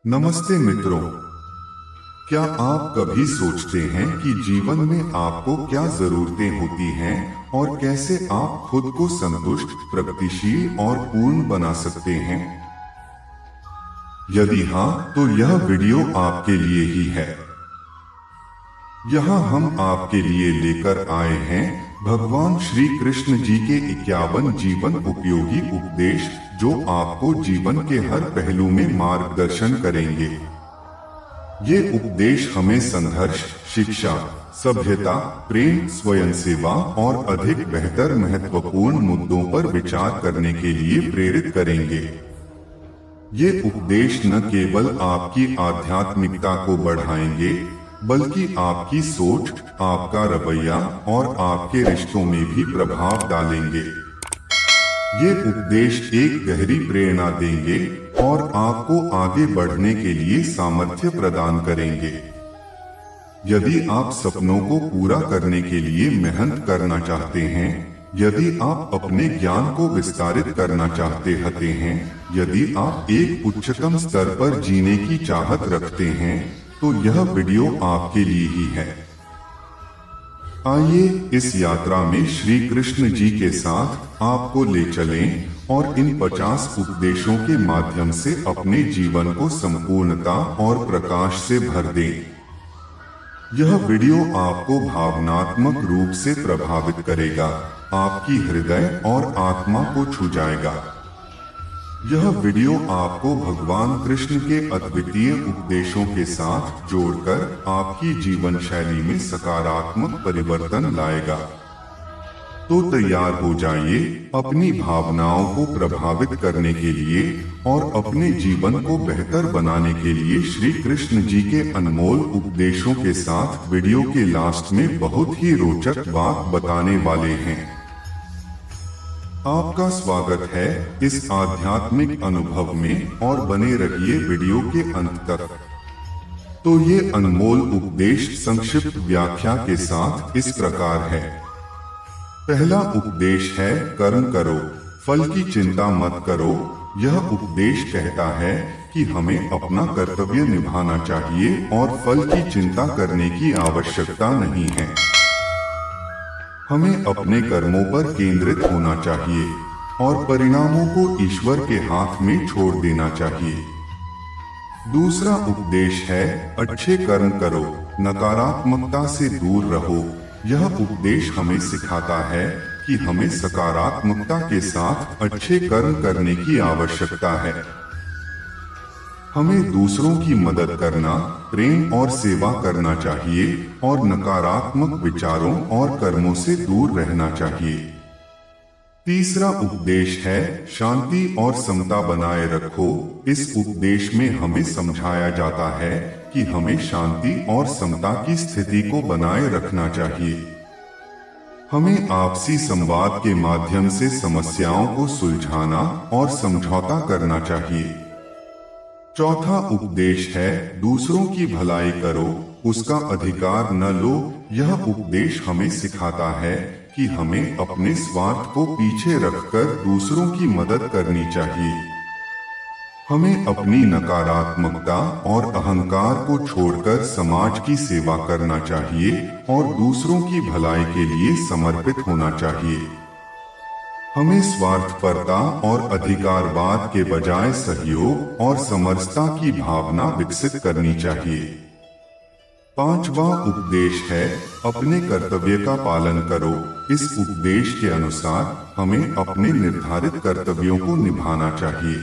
नमस्ते मित्रों, क्या आप कभी सोचते हैं कि जीवन में आपको क्या जरूरतें होती हैं और कैसे आप खुद को संतुष्ट, प्रगतिशील और पूर्ण बना सकते हैं? यदि हाँ, तो यह वीडियो आपके लिए ही है। यहाँ हम आपके लिए लेकर आए हैं भगवान श्री कृष्ण जी के 51 जीवन उपयोगी उपदेश, जो आपको जीवन के हर पहलू में मार्गदर्शन करेंगे। ये उपदेश हमें संघर्ष, शिक्षा, सभ्यता, प्रेम, स्वयं सेवा और अधिक बेहतर महत्वपूर्ण मुद्दों पर विचार करने के लिए प्रेरित करेंगे। ये उपदेश न केवल आपकी आध्यात्मिकता को बढ़ाएंगे, बल्कि आपकी सोच, आपका रवैया और आपके रिश्तों में भी प्रभाव डालेंगे। ये उपदेश एक गहरी प्रेरणा देंगे और आपको आगे बढ़ने के लिए सामर्थ्य प्रदान करेंगे। यदि आप सपनों को पूरा करने के लिए मेहनत करना चाहते हैं, यदि आप अपने ज्ञान को विस्तारित करना चाहते हैं, यदि आप एक उच्चतम स्तर पर जीने की चाहत रखते हैं, तो यह वीडियो आपके लिए ही है। आइए इस यात्रा में श्री कृष्ण जी के साथ आपको ले चलें और इन 50 उपदेशों के माध्यम से अपने जीवन को संपूर्णता और प्रकाश से भर दें। यह वीडियो आपको भावनात्मक रूप से प्रभावित करेगा, आपकी हृदय और आत्मा को छू जाएगा। यह वीडियो आपको भगवान कृष्ण के अद्वितीय उपदेशों के साथ जोड़कर आपकी जीवन शैली में सकारात्मक परिवर्तन लाएगा। तो तैयार हो जाइए अपनी भावनाओं को प्रभावित करने के लिए और अपने जीवन को बेहतर बनाने के लिए श्री कृष्ण जी के अनमोल उपदेशों के साथ। वीडियो के लास्ट में बहुत ही रोचक बात बताने वाले हैं। आपका स्वागत है इस आध्यात्मिक अनुभव में और बने रहिए वीडियो के अंत तक। तो ये अनमोल उपदेश संक्षिप्त व्याख्या के साथ इस प्रकार है। पहला उपदेश है कर्म करो, फल की चिंता मत करो। यह उपदेश कहता है कि हमें अपना कर्तव्य निभाना चाहिए और फल की चिंता करने की आवश्यकता नहीं है। हमें अपने कर्मों पर केंद्रित होना चाहिए और परिणामों को ईश्वर के हाथ में छोड़ देना चाहिए। दूसरा उपदेश है अच्छे कर्म करो, नकारात्मकता से दूर रहो। यह उपदेश हमें सिखाता है कि हमें सकारात्मकता के साथ अच्छे कर्म करने की आवश्यकता है। हमें दूसरों की मदद करना, प्रेम और सेवा करना चाहिए और नकारात्मक विचारों और कर्मों से दूर रहना चाहिए। तीसरा उपदेश है शांति और समता बनाए रखो। इस उपदेश में हमें समझाया जाता है कि हमें शांति और समता की स्थिति को बनाए रखना चाहिए। हमें आपसी संवाद के माध्यम से समस्याओं को सुलझाना और समझौता करना चाहिए। चौथा उपदेश है दूसरों की भलाई करो, उसका अधिकार न लो। यह उपदेश हमें सिखाता है कि हमें अपने स्वार्थ को पीछे रखकर दूसरों की मदद करनी चाहिए। हमें अपनी नकारात्मकता और अहंकार को छोड़कर समाज की सेवा करना चाहिए और दूसरों की भलाई के लिए समर्पित होना चाहिए। हमें स्वार्थपरता और अधिकारवाद के बजाय सहयोग और समरसता की भावना विकसित करनी चाहिए। पांचवा उपदेश है अपने कर्तव्य का पालन करो। इस उपदेश के अनुसार हमें अपने निर्धारित कर्तव्यों को निभाना चाहिए।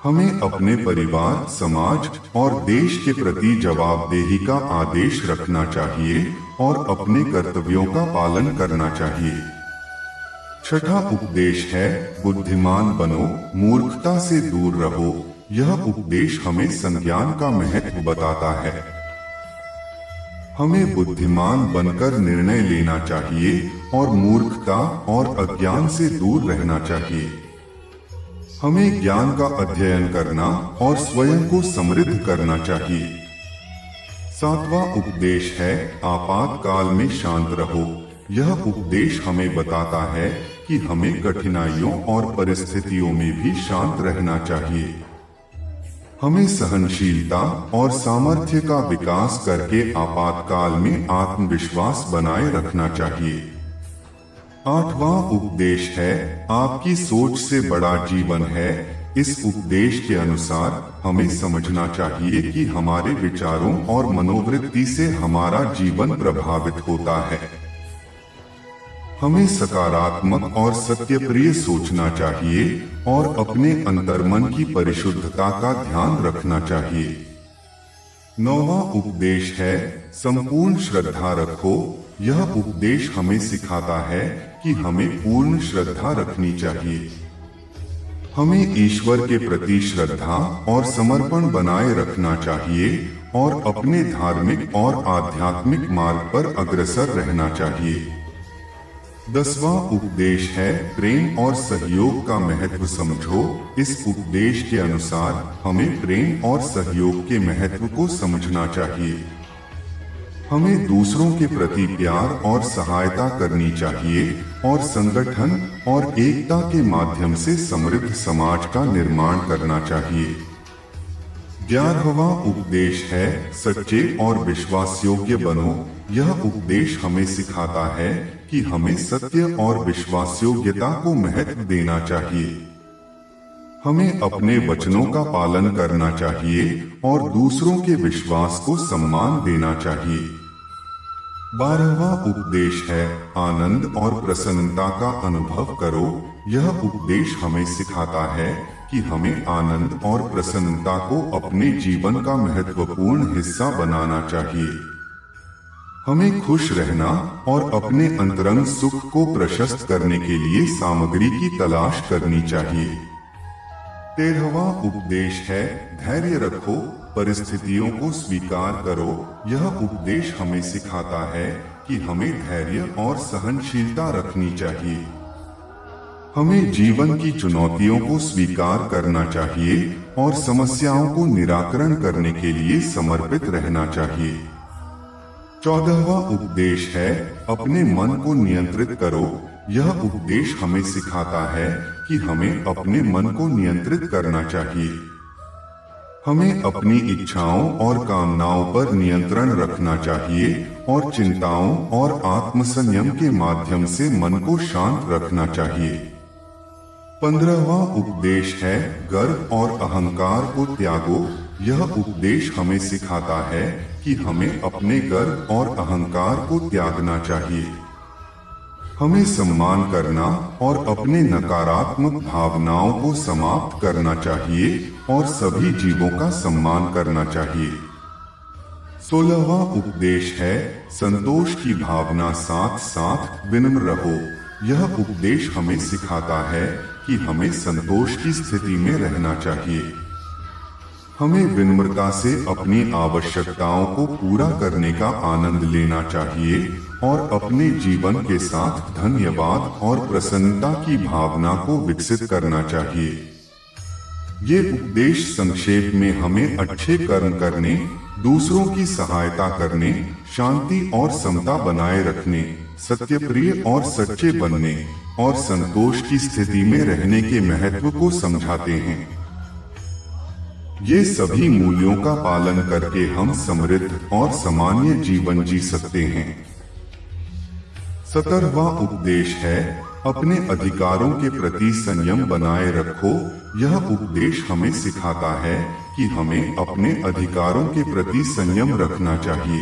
हमें अपने परिवार, समाज और देश के प्रति जवाबदेही का आदेश रखना चाहिए और अपने कर्तव्यों का पालन करना चाहिए। छठा उपदेश है बुद्धिमान बनो, मूर्खता से दूर रहो। यह उपदेश हमें संज्ञान का महत्व बताता है। हमें बुद्धिमान बनकर निर्णय लेना चाहिए और मूर्खता और अज्ञान से दूर रहना चाहिए। हमें ज्ञान का अध्ययन करना और स्वयं को समृद्ध करना चाहिए। सातवां उपदेश है आपातकाल में शांत रहो। यह उपदेश हमें बताता है कि हमें कठिनाइयों और परिस्थितियों में भी शांत रहना चाहिए। हमें सहनशीलता और सामर्थ्य का विकास करके आपातकाल में आत्मविश्वास बनाए रखना चाहिए। 8वां उपदेश है, आपकी सोच से बड़ा जीवन है। इस उपदेश के अनुसार हमें समझना चाहिए कि हमारे विचारों और मनोवृत्ति से हमारा जीवन प्रभावित होता है। हमें सकारात्मक और सत्यप्रिय सोचना चाहिए और अपने अंतर्मन की परिशुद्धता का ध्यान रखना चाहिए। 9वां उपदेश है, संपूर्ण श्रद्धा रखो। यह उपदेश हमें सिखाता है कि हमें पूर्ण श्रद्धा रखनी चाहिए। हमें ईश्वर के प्रति श्रद्धा और समर्पण बनाए रखना चाहिए और अपने धार्मिक और आध्यात्मिक मार्ग पर अग्रसर रहना चाहिए। 10वां उपदेश है, प्रेम और सहयोग का महत्व समझो। इस उपदेश के अनुसार हमें प्रेम और सहयोग के महत्व को समझना चाहिए। हमें दूसरों के प्रति प्यार और सहायता करनी चाहिए और संगठन और एकता के माध्यम से समृद्ध समाज का निर्माण करना चाहिए। 11वां उपदेश है, सच्चे और विश्वासयोग्य बनो। यह उपदेश हमें सिखाता है कि हमें सत्य और विश्वासयोग्यता को महत्व देना चाहिए। हमें अपने वचनों का पालन करना चाहिए और दूसरों के विश्वास को सम्मान देना चाहिए। 12वां उपदेश है, आनंद और प्रसन्नता का अनुभव करो। यह उपदेश हमें सिखाता है कि हमें आनंद और प्रसन्नता को अपने जीवन का महत्वपूर्ण हिस्सा बनाना चाहिए। हमें खुश रहना और अपने अंतरंग सुख को प्रशस्त करने के लिए सामग्री की तलाश करनी चाहिए। 13वां उपदेश है, धैर्य रखो, परिस्थितियों को स्वीकार करो। यह उपदेश हमें सिखाता है कि हमें धैर्य और सहनशीलता रखनी चाहिए। हमें जीवन की चुनौतियों को स्वीकार करना चाहिए और समस्याओं को निराकरण करने के लिए समर्पित रहना चाहिए। 14वां उपदेश है, अपने मन को नियंत्रित करो। यह उपदेश हमें सिखाता है कि हमें अपने मन को नियंत्रित करना चाहिए। हमें अपनी इच्छाओं और कामनाओं पर नियंत्रण रखना चाहिए और चिंताओं और आत्मसंयम के माध्यम से मन को शांत रखना चाहिए। 15वां उपदेश है, गर्व और अहंकार को त्यागो। यह उपदेश हमें सिखाता है कि हमें अपने गर्व और अहंकार को त्यागना चाहिए। हमें सम्मान करना और अपने नकारात्मक भावनाओं को समाप्त करना चाहिए और सभी जीवों का सम्मान करना चाहिए। 16वां उपदेश है, संतोष की भावना साथ साथ विनम्र रहो। यह उपदेश हमें सिखाता है कि हमें संतोष की स्थिति में रहना चाहिए। हमें विनम्रता से अपनी आवश्यकताओं को पूरा करने का आनंद लेना चाहिए और अपने जीवन के साथ धन्यवाद और प्रसन्नता की भावना को विकसित करना चाहिए। ये उपदेश संक्षेप में हमें अच्छे कर्म करने, दूसरों की सहायता करने, शांति और समता बनाए रखने, सत्यप्रिय और सच्चे बनने और संतोष की स्थिति में रहने के महत्व को समझाते हैं। ये सभी मूल्यों का पालन करके हम समृद्ध और सामान्य जीवन जी सकते हैं। 17वां उपदेश है, अपने अधिकारों के प्रति संयम बनाए रखो। यह उपदेश हमें सिखाता है कि हमें अपने अधिकारों के प्रति संयम रखना चाहिए।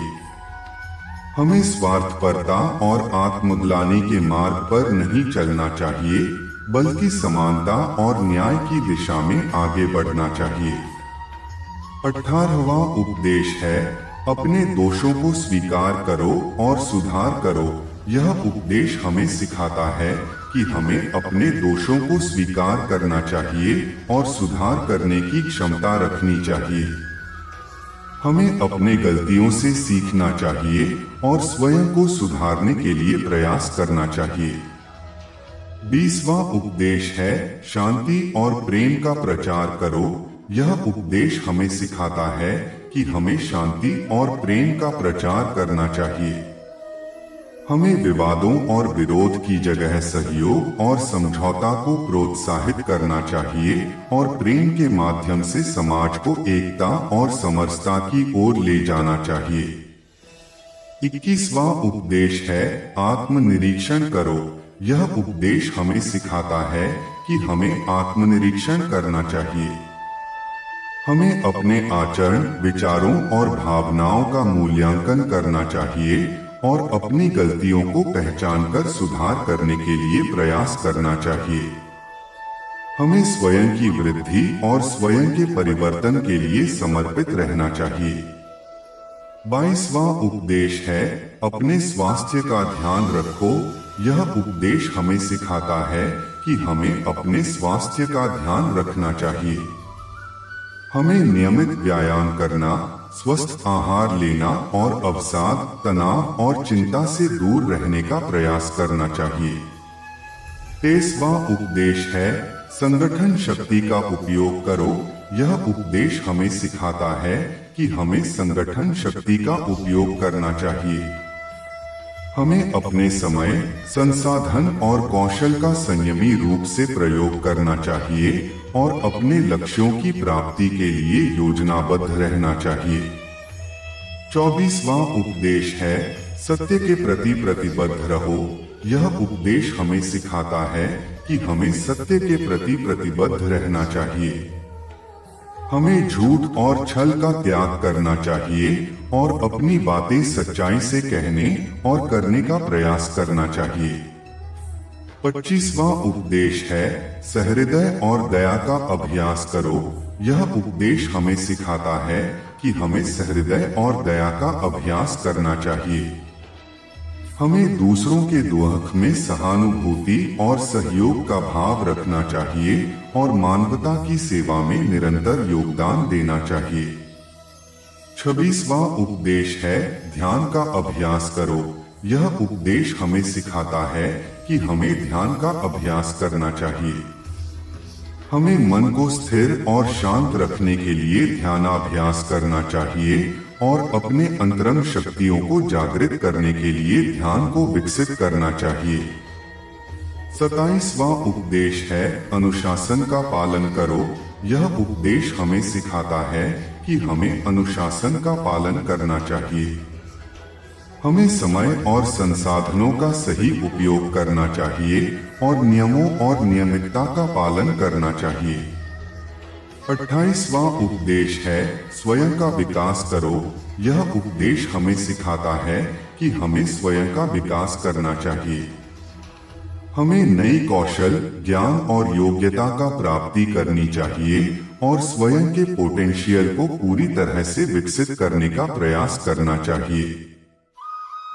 हमें स्वार्थपरता और आत्मग्लानि के मार्ग पर नहीं चलना चाहिए, बल्कि समानता और न्याय की दिशा में आगे बढ़ना चाहिए। 18वां उपदेश है, अपने दोषों को स्वीकार करो और सुधार करो। यह उपदेश हमें सिखाता है कि हमें अपने दोषों को स्वीकार करना चाहिए और सुधार करने की क्षमता रखनी चाहिए। हमें अपने गलतियों से सीखना चाहिए और स्वयं को सुधारने के लिए प्रयास करना चाहिए। 20वां उपदेश है, शांति और प्रेम का प्रचार करो। यह उपदेश हमें सिखाता है कि हमें शांति और प्रेम का प्रचार करना चाहिए। हमें विवादों और विरोध की जगह सहयोग और समझौता को प्रोत्साहित करना चाहिए और प्रेम के माध्यम से समाज को एकता और समरसता की ओर ले जाना चाहिए। 21वां उपदेश है आत्मनिरीक्षण करो। यह उपदेश हमें सिखाता है कि हमें आत्मनिरीक्षण करना चाहिए। हमें अपने आचरण, विचारों और भावनाओं का मूल्यांकन करना चाहिए और अपनी गलतियों को पहचानकर सुधार करने के लिए प्रयास करना चाहिए। हमें स्वयं की वृद्धि और स्वयं के परिवर्तन के लिए समर्पित रहना चाहिए। 22वां उपदेश है अपने स्वास्थ्य का ध्यान रखो। यह उपदेश हमें सिखाता है कि हमें अपने स्वास्थ्य का ध्यान रखना चाहिए। हमें नियमित व्यायाम करना, स्वस्थ आहार लेना और अवसाद, तनाव और चिंता से दूर रहने का प्रयास करना चाहिए। 23वां उपदेश है संगठन शक्ति का उपयोग करो। यह उपदेश हमें सिखाता है कि हमें संगठन शक्ति का उपयोग करना चाहिए। हमें अपने समय, संसाधन और कौशल का संयमी रूप से प्रयोग करना चाहिए और अपने लक्ष्यों की प्राप्ति के लिए योजनाबद्ध रहना चाहिए। 24वां उपदेश है सत्य के प्रति प्रतिबद्ध रहो। यह उपदेश हमें सिखाता है कि हमें सत्य के प्रति प्रतिबद्ध रहना चाहिए। हमें झूठ और छल का त्याग करना चाहिए और अपनी बातें सच्चाई से कहने और करने का प्रयास करना चाहिए। 25वां उपदेश है सहृदय और दया का अभ्यास करो। यह उपदेश हमें सिखाता है कि हमें सहृदय और दया का अभ्यास करना चाहिए। हमें दूसरों के दुख में सहानुभूति और सहयोग का भाव रखना चाहिए और मानवता की सेवा में निरंतर योगदान देना चाहिए। 26वां उपदेश है ध्यान का अभ्यास करो। यह उपदेश हमें सिखाता है कि हमें ध्यान का अभ्यास करना चाहिए। हमें मन को स्थिर और शांत रखने के लिए ध्यानाभ्यास करना चाहिए और अपने अंतरंग शक्तियों को जागृत करने के लिए ध्यान को विकसित करना चाहिए। 27वां उपदेश है अनुशासन का पालन करो। यह उपदेश हमें सिखाता है कि हमें अनुशासन का पालन करना चाहिए। हमें समय और संसाधनों का सही उपयोग करना चाहिए और नियमों और नियमितता का पालन करना चाहिए। 28वां उपदेश है स्वयं का विकास करो। यह उपदेश हमें सिखाता है कि हमें स्वयं का विकास करना चाहिए। हमें नई कौशल, ज्ञान और योग्यता का प्राप्ति करनी चाहिए और स्वयं के पोटेंशियल को पूरी तरह से विकसित करने का प्रयास करना चाहिए।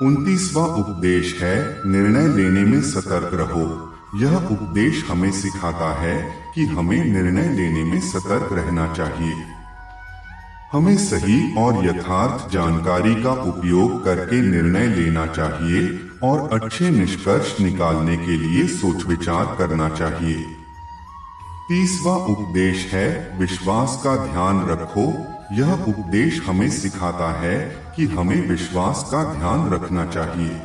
29वां उपदेश है निर्णय लेने में सतर्क रहो। यह उपदेश हमें सिखाता है कि हमें निर्णय लेने में सतर्क रहना चाहिए। हमें सही और यथार्थ जानकारी का उपयोग करके निर्णय लेना चाहिए और अच्छे निष्कर्ष निकालने के लिए सोच विचार करना चाहिए। 30वां उपदेश है विश्वास का ध्यान रखो। यह उपदेश हमें सिखाता है कि हमें विश्वास का ध्यान रखना चाहिए।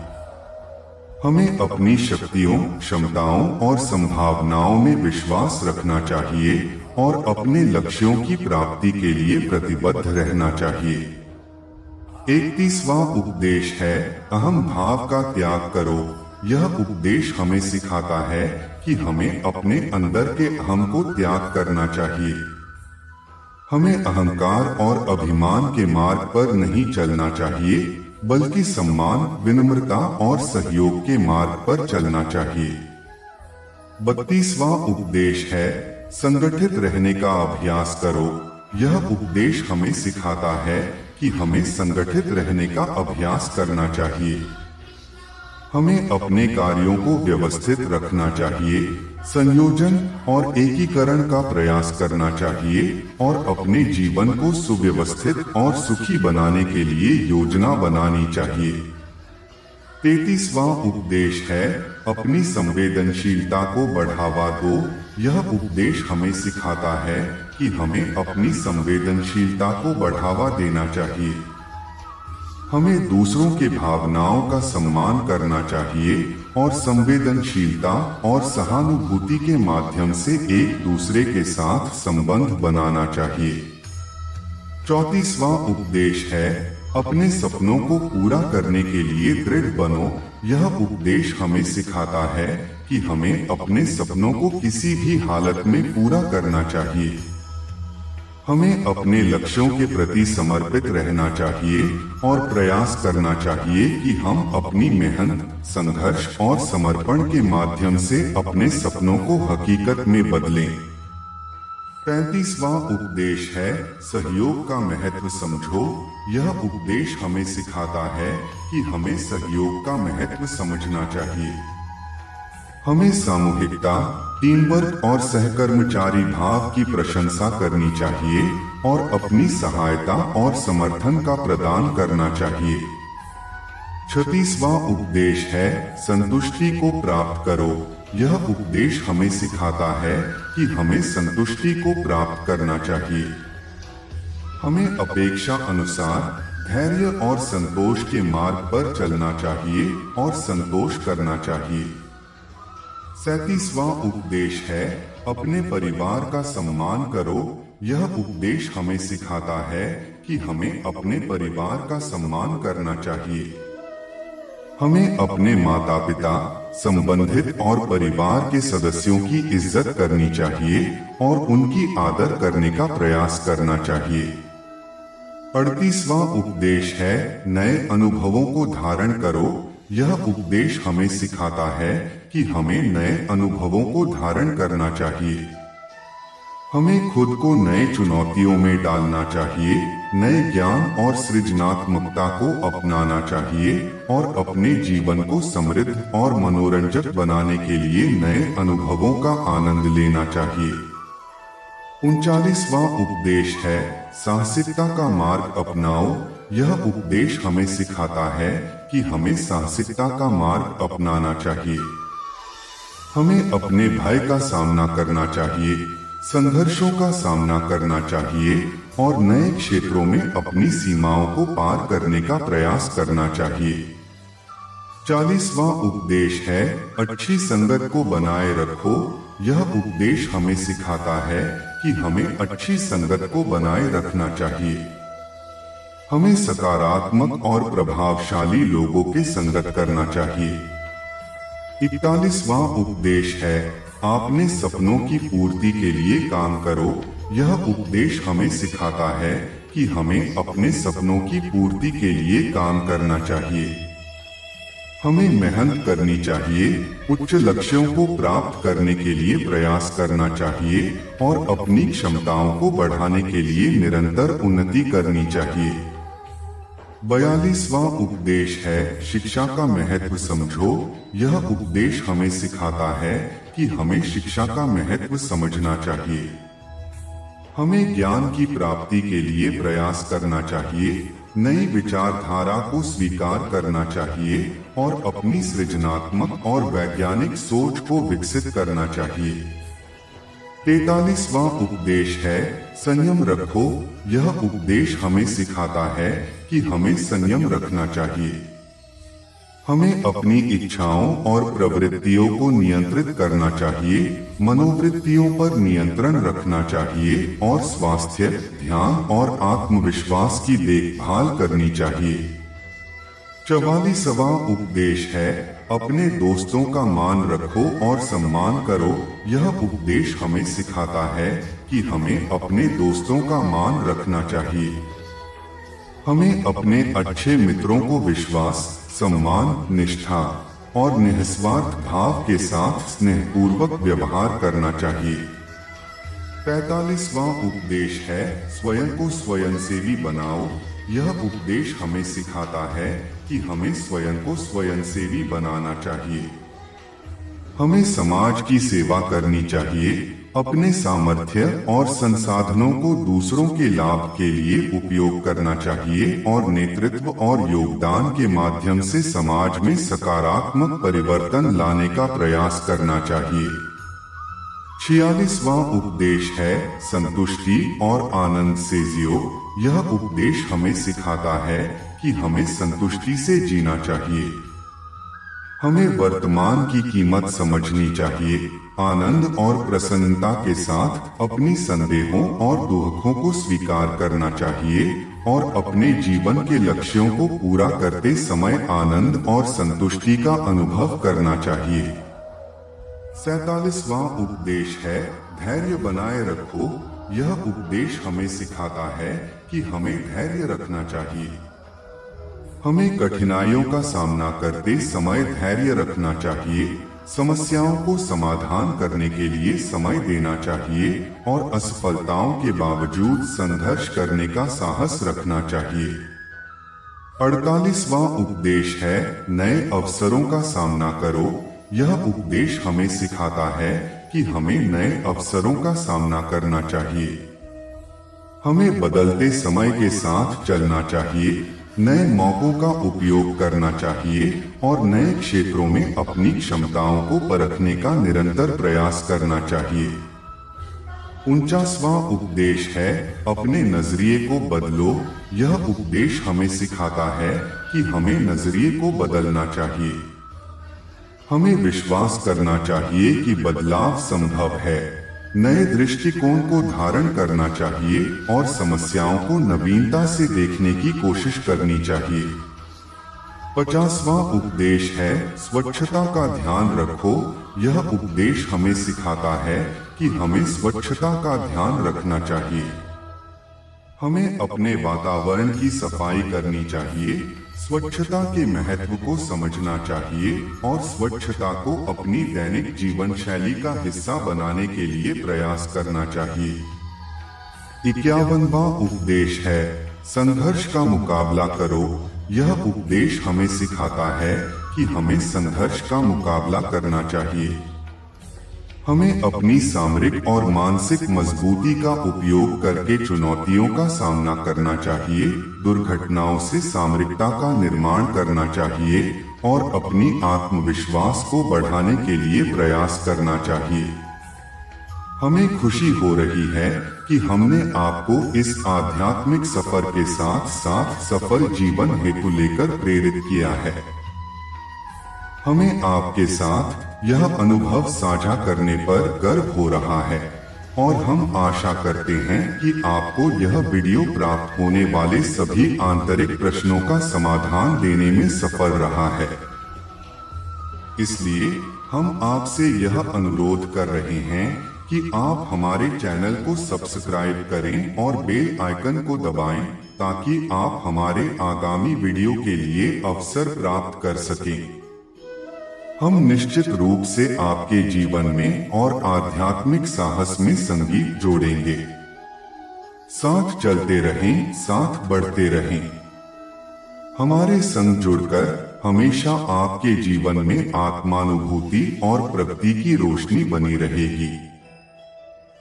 हमें अपनी शक्तियों, क्षमताओं और संभावनाओं में विश्वास रखना चाहिए और अपने लक्ष्यों की प्राप्ति के लिए प्रतिबद्ध रहना चाहिए। 31वां उपदेश है अहम भाव का त्याग करो। यह उपदेश हमें सिखाता है कि हमें अपने अंदर के अहम को त्याग करना चाहिए। हमें अहंकार और अभिमान के मार्ग पर नहीं चलना चाहिए, बल्कि सम्मान, विनम्रता और सहयोग के मार्ग पर चलना चाहिए। 32वां उपदेश है संगठित रहने का अभ्यास करो। यह उपदेश हमें सिखाता है कि हमें संगठित रहने का अभ्यास करना चाहिए। हमें अपने कार्यों को व्यवस्थित रखना चाहिए, संयोजन और एकीकरण का प्रयास करना चाहिए और अपने जीवन को सुव्यवस्थित और सुखी बनाने के लिए योजना बनानी चाहिए। 33वां उपदेश है अपनी संवेदनशीलता को बढ़ावा दो। यह उपदेश हमें सिखाता है कि हमें अपनी संवेदनशीलता को बढ़ावा देना चाहिए। हमें दूसरों के भावनाओं का सम्मान करना चाहिए और संवेदनशीलता और सहानुभूति के माध्यम से एक दूसरे के साथ संबंध बनाना चाहिए। 34वां उपदेश है, अपने सपनों को पूरा करने के लिए दृढ़ बनो। यह उपदेश हमें सिखाता है कि हमें अपने सपनों को किसी भी हालत में पूरा करना चाहिए। हमें अपने लक्ष्यों के प्रति समर्पित रहना चाहिए और प्रयास करना चाहिए कि हम अपनी मेहनत, संघर्ष और समर्पण के माध्यम से अपने सपनों को हकीकत में बदलें। 35वां उपदेश है, सहयोग का महत्व समझो। यह उपदेश हमें सिखाता है कि हमें सहयोग का महत्व समझना चाहिए। हमें सामूहिकता, टीम वर्क और सहकर्मचारी भाव की प्रशंसा करनी चाहिए और अपनी सहायता और समर्थन का प्रदान करना चाहिए। 36वां उपदेश है, संतुष्टि को प्राप्त करो। यह उपदेश हमें सिखाता है कि हमें संतुष्टि को प्राप्त करना चाहिए। हमें अपेक्षा अनुसार धैर्य और संतोष के मार्ग पर चलना चाहिए और संतोष करना चाहिए। 37वां उपदेश है, अपने परिवार का सम्मान करो। यह उपदेश हमें सिखाता है कि हमें अपने परिवार का सम्मान करना चाहिए। हमें अपने माता पिता, संबंधित और परिवार के सदस्यों की इज्जत करनी चाहिए और उनकी आदर करने का प्रयास करना चाहिए। 38वां उपदेश है, नए अनुभवों को धारण करो। यह उपदेश हमें सिखाता है कि हमें नए अनुभवों को धारण करना चाहिए। हमें खुद को नए चुनौतियों में डालना चाहिए, नए ज्ञान और सृजनात्मकता को अपनाना चाहिए और अपने जीवन को समृद्ध और मनोरंजक बनाने के लिए नए अनुभवों का आनंद लेना चाहिए। 39वां उपदेश है, साहसिकता का मार्ग अपनाओ। यह उपदेश हमें सिखाता है कि हमें साहसिकता का मार्ग अपनाना चाहिए। हमें अपने भय का सामना करना चाहिए, संघर्षों का सामना करना चाहिए और नए क्षेत्रों में अपनी सीमाओं को पार करने का प्रयास करना चाहिए। 40वां उपदेश है, अच्छी संगत को बनाए रखो। यह उपदेश हमें सिखाता है कि हमें अच्छी संगत को बनाए रखना चाहिए। हमें सकारात्मक और प्रभावशाली लोगों की संगत करना चाहिए। 41वां उपदेश है, अपने सपनों की पूर्ति के लिए काम करो। यह उपदेश हमें सिखाता है कि हमें अपने सपनों की पूर्ति के लिए काम करना चाहिए। हमें मेहनत करनी चाहिए, उच्च लक्ष्यों को प्राप्त करने के लिए प्रयास करना चाहिए और अपनी क्षमताओं को बढ़ाने के लिए निरंतर उन्नति करनी चाहिए। 42वां उपदेश है, शिक्षा का महत्व समझो। यह उपदेश हमें सिखाता है कि हमें शिक्षा का महत्व समझना चाहिए। हमें ज्ञान की प्राप्ति के लिए प्रयास करना चाहिए, नई विचारधारा को स्वीकार करना चाहिए और अपनी सृजनात्मक और वैज्ञानिक सोच को विकसित करना चाहिए। 43वां उपदेश है, संयम रखो। यह उपदेश हमें सिखाता है कि हमें संयम रखना चाहिए। हमें अपनी इच्छाओं और प्रवृत्तियों को नियंत्रित करना चाहिए, मनोवृत्तियों पर नियंत्रण रखना चाहिए और स्वास्थ्य, ध्यान और आत्मविश्वास की देखभाल करनी चाहिए। 44वां उपदेश है, अपने दोस्तों का मान रखो और सम्मान करो। यह उपदेश हमें सिखाता है कि हमें अपने दोस्तों का मान रखना चाहिए। हमें अपने अच्छे मित्रों को विश्वास, सम्मान, निष्ठा और निस्वार्थ भाव के साथ स्नेहपूर्वक व्यवहार करना चाहिए। 45वां उपदेश है, स्वयं को स्वयंसेवी बनाओ। यह उपदेश हमें सिखाता है कि हमें स्वयं को स्वयंसेवी बनाना चाहिए। हमें समाज की सेवा करनी चाहिए, अपने सामर्थ्य और संसाधनों को दूसरों के लाभ के लिए उपयोग करना चाहिए और नेतृत्व और योगदान के माध्यम से समाज में सकारात्मक परिवर्तन लाने का प्रयास करना चाहिए। 46वां उपदेश है, संतुष्टि और आनंद से जियो। यह उपदेश हमें सिखाता है कि हमें संतुष्टि से जीना चाहिए। हमें वर्तमान की कीमत समझनी चाहिए, आनंद और प्रसन्नता के साथ अपनी संदेहों और दुखों को स्वीकार करना चाहिए और अपने जीवन के लक्ष्यों को पूरा करते समय आनंद और संतुष्टि का अनुभव करना चाहिए। 47वां उपदेश है धैर्य बनाए रखो। यह उपदेश हमें सिखाता है कि हमें धैर्य रखना चाहिए। हमें कठिनाइयों का सामना करते समय धैर्य रखना चाहिए, समस्याओं को समाधान करने के लिए समय देना चाहिए और असफलताओं के बावजूद संघर्ष करने का साहस रखना चाहिए। 48वां उपदेश है नए अवसरों का सामना करो। यह उपदेश हमें सिखाता है कि हमें नए अवसरों का सामना करना चाहिए। हमें बदलते समय के साथ चलना चाहिए, नए मौकों का उपयोग करना चाहिए और नए क्षेत्रों में अपनी क्षमताओं को परखने का निरंतर प्रयास करना चाहिए। 49वां उपदेश है अपने नजरिए को बदलो। यह उपदेश हमें सिखाता है कि हमें नजरिए को बदलना चाहिए। हमें विश्वास करना चाहिए कि बदलाव संभव है, नए दृष्टिकोण को धारण करना चाहिए और समस्याओं को नवीनता से देखने की कोशिश करनी चाहिए। 50वां उपदेश है स्वच्छता का ध्यान रखो। यह उपदेश हमें सिखाता है कि हमें स्वच्छता का ध्यान रखना चाहिए। हमें अपने वातावरण की सफाई करनी चाहिए, स्वच्छता के महत्व को समझना चाहिए और स्वच्छता को अपनी दैनिक जीवन शैली का हिस्सा बनाने के लिए प्रयास करना चाहिए। 51वां उपदेश है संघर्ष का मुकाबला करो। यह उपदेश हमें सिखाता है कि हमें संघर्ष का मुकाबला करना चाहिए। हमें अपनी सामरिक और मानसिक मजबूती का उपयोग करके चुनौतियों का सामना करना चाहिए, दुर्घटनाओं से सामरिकता का निर्माण करना चाहिए और अपनी आत्मविश्वास को बढ़ाने के लिए प्रयास करना चाहिए। हमें खुशी हो रही है कि हमने आपको इस आध्यात्मिक सफर के साथ साथ सफल जीवन हेतु लेकर प्रेरित किया है। हमें आपके साथ यह अनुभव साझा करने पर गर्व हो रहा है और हम आशा करते हैं कि आपको यह वीडियो प्राप्त होने वाले सभी आंतरिक प्रश्नों का समाधान देने में सफल रहा है। इसलिए हम आपसे यह अनुरोध कर रहे हैं कि आप हमारे चैनल को सब्सक्राइब करें और बेल आइकन को दबाएं ताकि आप हमारे आगामी वीडियो के लिए अवसर प्राप्त कर सकें। हम निश्चित रूप से आपके जीवन में और आध्यात्मिक साहस में संगीत जोड़ेंगे। साथ चलते रहें, साथ बढ़ते रहें। हमारे संग जुड़कर हमेशा आपके जीवन में आत्मानुभूति और प्रगति की रोशनी बनी रहेगी।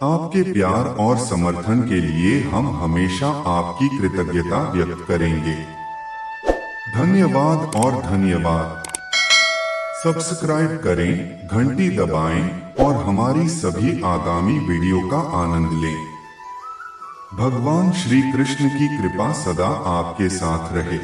आपके प्यार और समर्थन के लिए हम हमेशा आपकी कृतज्ञता व्यक्त करेंगे। धन्यवाद और धन्यवाद। सब्सक्राइब करें, घंटी दबाएं और हमारी सभी आगामी वीडियो का आनंद लें। भगवान श्री कृष्ण की कृपा सदा आपके साथ रहे।